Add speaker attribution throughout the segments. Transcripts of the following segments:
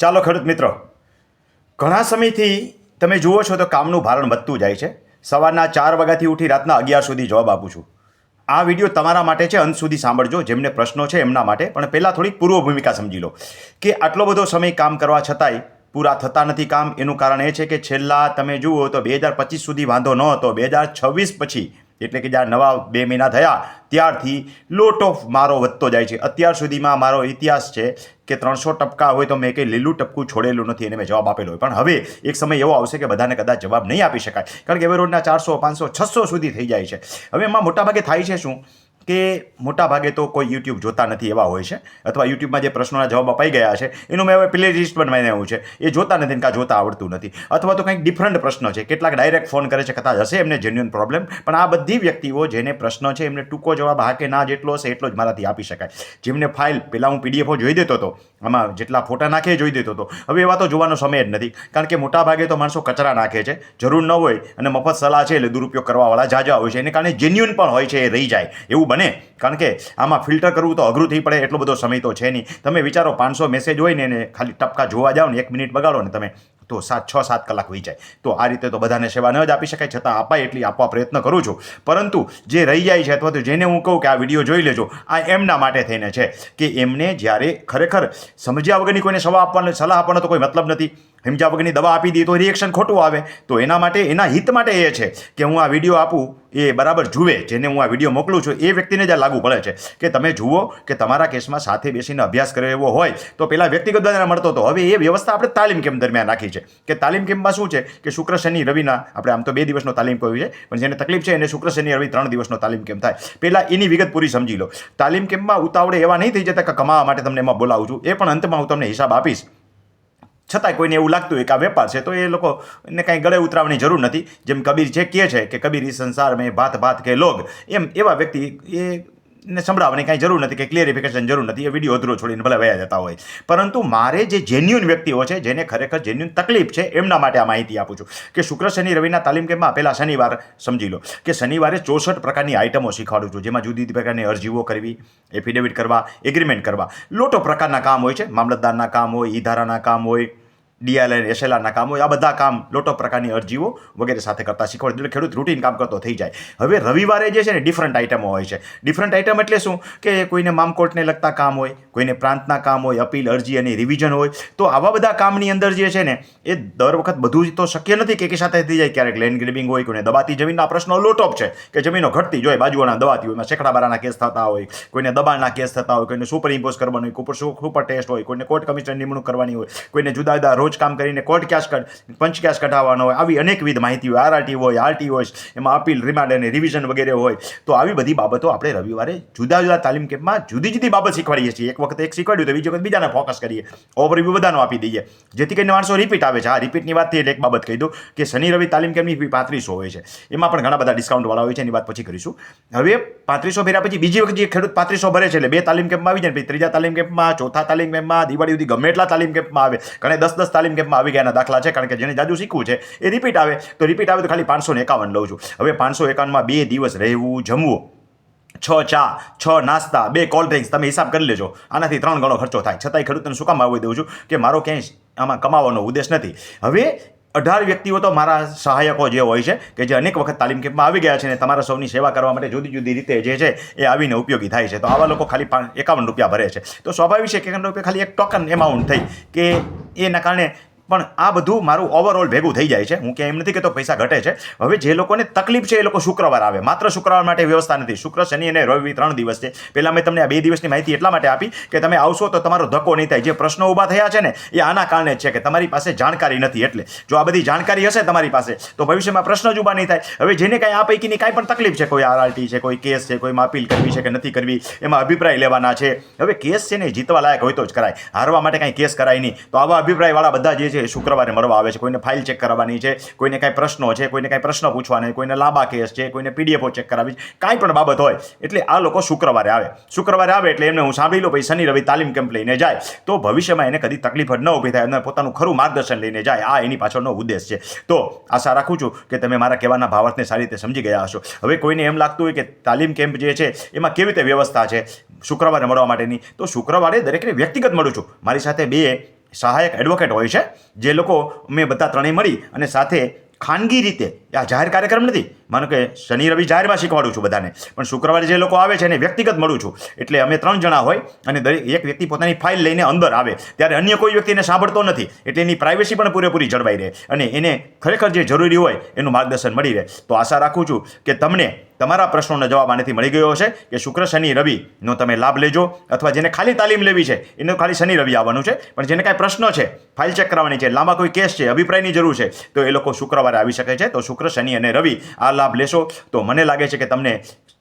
Speaker 1: ચાલો ખેડૂત મિત્રો, ઘણા સમયથી તમે જુઓ છો તો કામનું ભારણ વધતું જાય છે. સવારના 4 વાગ્યાથી ઉઠી રાતના 11 સુધી જવાબ આપું છું. આ વિડીયો તમારા માટે છે, અંત સુધી સાંભળજો. જેમને પ્રશ્નો છે એમના માટે. પણ પહેલાં થોડીક પૂર્વ ભૂમિકા સમજી લો કે આટલો બધો સમય કામ કરવા છતાંય પૂરા થતા નથી કામ. એનું કારણ એ છે કે છેલ્લા તમે જુઓ તો 2025 સુધી વાંધો ન હતો. 2026 પછી એટલે કે જ્યારે નવા 2 મહિના થયા ત્યારથી લોટ ઓફ મારો વધતો જાય છે. અત્યાર સુધીમાં મારો ઇતિહાસ છે કે 300 ટપકા હોય તો મેં કંઈ લીલું ટપકું છોડેલું નથી અને મેં જવાબ આપેલો હોય. પણ હવે એક સમય એવો આવશે કે બધાને કદાચ જવાબ નહીં આપી શકાય, કારણ કે હવે રોજના 400 500 600 સુધી થઈ જાય છે. હવે એમાં મોટાભાગે થાય છે શું કે મોટાભાગે તો કોઈ યુટ્યુબ જોતા નથી એવા હોય છે, અથવા યુટ્યુબમાં જે પ્રશ્નોના જવાબ અપાઈ ગયા છે એનું મેં હવે પ્લે લિસ્ટ બનાવીને આવ્યું છે. એ જોતા નથી, કાં જોતા આવડતું નથી, અથવા તો કંઈક ડિફરન્ટ પ્રશ્ન છે. કેટલાક ડાયરેક્ટ ફોન કરે છે, કદાચ હશે એમને જેન્યુઅન પ્રોબ્લેમ. પણ આ બધી વ્યક્તિઓ જેને પ્રશ્ન છે એમને ટૂંકો જવાબ હા કે ના જેટલો હશે એટલો જ મારાથી આપી શકાય. જેમને ફાઇલ પહેલાં હું પીડીએફો જોઈ દેતો હતો, આમાં જેટલા ફોટા નાખે જોઈ દેતો હતો, હવે એવા તો જોવાનો સમય જ નથી. કારણ કે મોટાભાગે તો માણસો કચરા નાખે છે, જરૂર ન હોય, અને મફત સલાહ છે એટલે દુરુપયોગ કરવાવાળા જાજા હોય છે. એને કારણે જેન્યુઅન પણ હોય છે, એ રહી જાય એવું બને. કારણ કે આમાં ફિલ્ટર કરવું તો અઘરું થઈ પડે, એટલો બધો સમય તો છે નહીં. તમે વિચારો 500 મેસેજ હોય ને એને ખાલી ટપકા જોવા જાઓ ને 1 મિનિટ બગાડો ને તમે, તો 6-7 કલાક હોઈ જાય. તો આ રીતે તો બધાને સેવા ન જ આપી શકાય, છતાં અપાય એટલી આપવા પ્રયત્ન કરું છું. પરંતુ જે રહી જાય છે, અથવા તો જેને હું કહું કે આ વિડીયો જોઈ લેજો, આ એમના માટે થઈને છે કે એમને જ્યારે ખરેખર સમજ્યા વગરની કોઈને સલાહ આપવાનો તો કોઈ મતલબ નથી. સમજ્યા વગરની દવા આપી દઈએ તો રિએક્શન ખોટું આવે. તો એના માટે, એના હિત માટે એ છે કે હું આ વિડીયો આપું એ બરાબર જુએ. જેને હું આ વિડીયો મોકલું છું એ વ્યક્તિને જ લાગુ પડે છે કે તમે જુઓ કે તમારા કેસમાં સાથે બેસીને અભ્યાસ કર્યો એવો હોય તો પહેલાં વ્યક્તિગત બધાને મળતો હતો. હવે એ વ્યવસ્થા આપણે તાલીમ કેમ્પ દરમિયાન રાખી છે કે તાલીમ કેમ્પમાં શું છે કે શુક્ર શનિ રવિના, આપણે આમ તો 2 દિવસનો તાલીમ કહ્યું છે, પણ જેને તકલીફ છે એને શુક્ર શનિ રવિ 3 દિવસનો તાલીમ કેમ્પ થાય. પહેલાં એની વિગત પૂરી સમજી લો. તાલીમ કેમ્પમાં ઉતાવળે એવા નહીં થઈ જતા કે કમાવા માટે તમને એમાં બોલાવું છું. એ પણ અંતમાં હું તમને હિસાબ આપીશ. છતાંય કોઈને એવું લાગતું હોય કે આ વેપાર છે તો એ લોકોને કાંઈ ગળે ઉતરાવવાની જરૂર નથી. જેમ કબીર છે કહે છે કે કબીર ઈ સંસાર મેં ભાત ભાત કે લોગ, એમ એવા વ્યક્તિ એને સંભળાવવાની કાંઈ જરૂર નથી, કે ક્લિયરિફિકેશન જરૂર નથી. એ વિડીયો અધૂરો છોડીને ભલે વયા જતા હોય. પરંતુ મારે જે જેન્યુઅન વ્યક્તિઓ છે, જેને ખરેખર જેન્યુઅન તકલીફ છે, એમના માટે આ માહિતી આપું છું કે શુક્ર શનિ રવિના તાલીમ કેમ્પમાં પહેલાં શનિવાર સમજી લો કે શનિવારે 64 પ્રકારની આઇટમો શીખવાડું છું. જેમાં જુદી જુદી પ્રકારની અરજીઓ કરવી, એફિડેવિટ કરવા, એગ્રીમેન્ટ કરવા, લોટો પ્રકારના કામ હોય છે. મામલતદારના કામ હોય, ઈ-ધારાના કામ હોય, DLN SLRના કામ હોય, આ બધા કામ લોટો પ્રકારની અરજીઓ વગેરે સાથે કરતા શીખવાડે એટલે ખેડૂત રૂટીન કામ કરતો થઈ જાય. હવે રવિવારે જે છે ને ડિફરન્ટ આઇટમો હોય છે. ડિફરન્ટ આઇટમ એટલે શું કે કોઈને મામકોર્ટને લગતા કામ હોય, કોઈને પ્રાંતના કામ હોય, અપીલ, અરજી અને રિવિઝન હોય. તો આવા બધા કામની અંદર જે છે ને એ દર વખત બધું તો શક્ય નથી કે એક સાથે થઈ જાય. ક્યારેક લેન્ડ ગ્રેબિંગ હોય, કોઈને દબાતી જમીનના પ્રશ્નો લોટોપ છે કે જમીનો ઘટતી જોઈએ, બાજુઓના દબાતી હોય, એમાં સેંકડા બારાના કેસ થતા હોય, કોઈને દબાણના કેસ થતા હોય, કોઈને સુપર ઇમ્પોઝ કરવાનું હોય, સુપર ટેસ્ટ હોય, કોઈને કોર્ટ કમિશનર નિમણૂક કરવાની હોય, કોઈને જુદા જુદા રોજ કામ કરીને કોર્ટ કેસ પંચ કેસ કઢાવવાનો હોય. આવી અનેકવિધ માહિતી હોય, RRT હોય, RT હોય, એમાં અપીલ, રિમાન્ડ અને રિવિઝન વગેરે હોય. તો આવી બધી બાબતો આપણે રવિવારે જુદા જુદા તાલીમ કેમ્પમાં જુદી જુદી બાબત શીખવાડીએ છીએ. એક વખત એક શીખવાડ્યું તો બીજી વખત બીજાને ફોકસ કરીએ, ઓવરવ્યૂ બધાનો આપી દઈએ, જેથી કરીને માણસો રિપીટ આવે છે. હા, રિપીટની વાત થઈ એટલે એક બાબત કહી દઉં કે શનિ રવિ તાલીમ કેમ્પની ફી 3500 હોય છે. એમાં પણ ઘણા બધા ડિસ્કાઉન્ટવાળા હોય છે, એની વાત પછી કરીશું. હવે 3500 ભર્યા પછી બીજી વખત જે ખેડૂત 3500 ભરે છે એટલે 2 તાલીમ કેમ્પમાં આવી જાય, પછી ત્રીજા તાલીમ કેમ્પમાં, ચોથા તાલીમ કેમ્પમાં, દિવાળી સુધી ગમે એટલા તાલીમ કેમ્પમાં આવે. ઘણા 10-10 તાલીમ કેમ્પમાં આવી ગયાના દાખલા છે. કારણ કે જેને જાજુ શીખવું છે એ રિપીટ આવે તો ખાલી 551 લઉં છું. હવે 551માં 2 દિવસ રહેવું, જમવું, 6 ચા, 6 નાસ્તા, 2 કોલ્ડ ડ્રિંક્સ, તમે હિસાબ કરી લેજો. આનાથી 3 ગણો ખર્ચો થાય. છતાંય ખેડૂતને શું કામ આવવી દઉં છું કે મારો ક્યાંય આમાં કમાવાનો ઉદ્દેશ નથી. હવે 18 વ્યક્તિઓ તો મારા સહાયકો જે હોય છે કે જે અનેક વખત તાલીમ કેમ્પમાં આવી ગયા છે ને તમારા સૌની સેવા કરવા માટે જુદી જુદી રીતે જે છે એ આવીને ઉપયોગી થાય છે. તો આવા લોકો ખાલી 51 રૂપિયા ભરે છે. તો સ્વાભાવિક છે કે 51 રૂપિયા ખાલી એક ટોકન એમાઉન્ટ થઈ કે એના કારણે પણ આ બધું મારું ઓવરઓલ ભેગું થઈ જાય છે. હું ક્યાંય એમ નથી કહેતો પૈસા ઘટે છે. હવે જે લોકોને તકલીફ છે એ લોકો શુક્રવાર આવે. માત્ર શુક્રવાર માટે વ્યવસ્થા નથી. શુક્ર, શનિ અને રવિ 3 દિવસ છે. પહેલાં મેં તમને આ 2 દિવસની માહિતી એટલા માટે આપી કે તમે આવશો તો તમારો ધક્કો નહીં થાય. જે પ્રશ્નો ઊભા થયા છે ને એ આના કારણે જ છે કે તમારી પાસે જાણકારી નથી. એટલે જો આ બધી જાણકારી હશે તમારી પાસે તો ભવિષ્યમાં પ્રશ્ન જ ઊભા નહીં થાય. હવે જેને કાંઈ આ પૈકીની કાંઈ પણ તકલીફ છે, કોઈ RRT છે, કોઈ કેસ છે, કોઈમાં અપીલ કરવી છે કે નથી કરવી, એમાં અભિપ્રાય લેવાના છે. હવે કેસ છે ને જીતવા લાયક હોય તો જ કરાય, હારવા માટે કાંઈ કેસ કરાય નહીં. તો આવા અભિપ્રાયવાળા બધા જે છે શુક્રવારે મળવા આવે છે. કોઈને ફાઇલ ચેક કરવાની છે, કોઈને કાંઈ પ્રશ્નો છે, કોઈને કાંઈ પ્રશ્ન પૂછવાના, કોઈને લાંબા કેસ છે, કોઈને પીડીએફઓ ચેક કરાવી છે, કાંઈ પણ બાબત હોય એટલે આ લોકો શુક્રવારે આવે. શુક્રવારે આવે એટલે એમને હું સાંભળી લો, પછી શનિ રવિ તાલીમ કેમ્પ લઈને જાય તો ભવિષ્યમાં એને કદી તકલીફ જ ન ઊભી થાય અને પોતાનું ખરું માર્ગદર્શન લઈને જાય. આ એની પાછળનો ઉદ્દેશ છે. તો આશા રાખું છું કે તમે મારા કહેવાના ભાવાર્થને સારી રીતે સમજી ગયા હશો. હવે કોઈને એમ લાગતું હોય કે તાલીમ કેમ્પ જે છે એમાં કેવી રીતે વ્યવસ્થા છે શુક્રવારે મળવા માટેની, તો શુક્રવારે દરેકને વ્યક્તિગત મળું છું. મારી સાથે 2 સહાયક એડવોકેટ હોય છે, જે લોકો અમે બધા ત્રણેય મળી અને સાથે ખાનગી રીતે આ જાહેર કાર્યક્રમ નથી, માનો કે શનિ રવિ જાહેરમાં શીખવાડું છું બધાને, પણ શુક્રવારે જે લોકો આવે છે એને વ્યક્તિગત મળું છું. એટલે અમે 3 જણા હોય અને દરેક એક વ્યક્તિ પોતાની ફાઇલ લઈને અંદર આવે ત્યારે અન્ય કોઈ વ્યક્તિને સાંભળતો નથી, એટલે એની પ્રાઇવેસી પણ પૂરેપૂરી જળવાઈ રહે અને એને ખરેખર જે જરૂરી હોય એનું માર્ગદર્શન મળી રહે. તો આશા રાખું છું કે તમને તમારા પ્રશ્નોનો જવાબ આનાથી મળી ગયો હશે કે શુક્ર શનિ રવિનો તમે લાભ લેજો, અથવા જેને ખાલી તાલીમ લેવી છે એને ખાલી શનિ રવિ આવવાનું છે, પણ જેને કાંઈ પ્રશ્ન છે, ફાઇલ ચેક કરવાની છે, લાંબા કોઈ કેસ છે, અભિપ્રાયની જરૂર છે, તો એ લોકો શુક્રવારે આવી શકે છે. તો શુક્ર શનિ અને રવિ આ લાભ લેશો તો મને લાગે છે કે તમને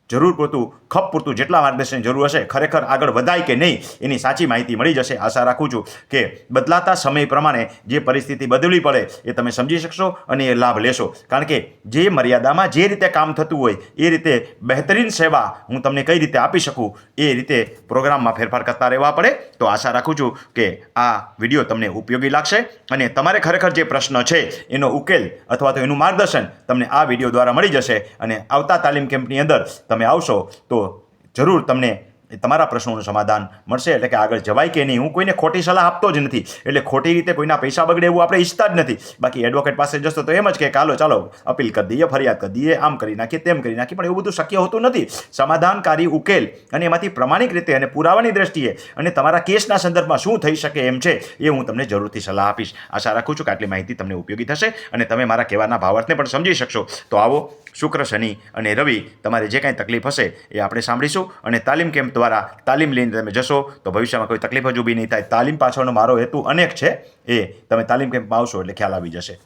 Speaker 1: જરૂર પૂરતું ખપ પૂરતું જેટલા માર્ગદર્શનની જરૂર હશે, ખરેખર આગળ વધાય કે નહીં એની સાચી માહિતી મળી જશે. આશા રાખું છું કે બદલાતા સમય પ્રમાણે જે પરિસ્થિતિ બદલવી પડે એ તમે સમજી શકશો અને એ લાભ લેશો, કારણ કે જે મર્યાદામાં જે રીતે કામ થતું હોય એ રીતે બહેતરીન સેવા હું તમને કઈ રીતે આપી શકું એ રીતે પ્રોગ્રામમાં ફેરફાર કરતા રહેવા પડે. તો આશા રાખું છું કે આ વિડીયો તમને ઉપયોગી લાગશે અને તમારે ખરેખર જે પ્રશ્ન છે એનો ઉકેલ અથવા તો એનું માર્ગદર્શન તમને આ વિડીયો દ્વારા મળી જશે અને આવતા તાલીમ કેમ્પની અંદર તમે આવશો તો જરૂર તમને તમારા પ્રશ્નોનું સમાધાન મળશે. એટલે કે આગળ જવાય કે નહીં. હું કોઈને ખોટી સલાહ આપતો જ નથી, એટલે ખોટી રીતે કોઈના પૈસા બગડે એવું આપણે ઈચ્છતા જ નથી. બાકી એડવોકેટ પાસે જશો તો એમ જ કે ચાલો અપીલ કરી દઈએ, ફરિયાદ કરી દઈએ, આમ કરી નાખીએ, તેમ કરી નાખીએ, પણ એવું બધું શક્ય હોતું નથી. સમાધાનકારી ઉકેલ અને એમાંથી પ્રમાણિક રીતે અને પુરાવાની દ્રષ્ટિએ અને તમારા કેસના સંદર્ભમાં શું થઈ શકે એમ છે એ હું તમને જરૂરથી સલાહ આપીશ. આશા રાખું છું કે આટલી માહિતી તમને ઉપયોગી થશે અને તમે મારા કહેવાના ભાવાર્થને પણ સમજી શકશો. તો આવો શુક્ર શનિ અને રવિ તમારે જે કાંઈ તકલીફ હશે એ આપણે સાંભળીશું અને તાલીમ કેમ્પ દ્વારા તાલીમ લઈને તમે જશો તો ભવિષ્યમાં કોઈ તકલીફ જ ઊભી નહીં થાય. તાલીમ પાછળનો મારો હેતુ અનેક છે, એ તમે તાલીમ કેમ્પમાં આવશો એટલે ખ્યાલ આવી જશે.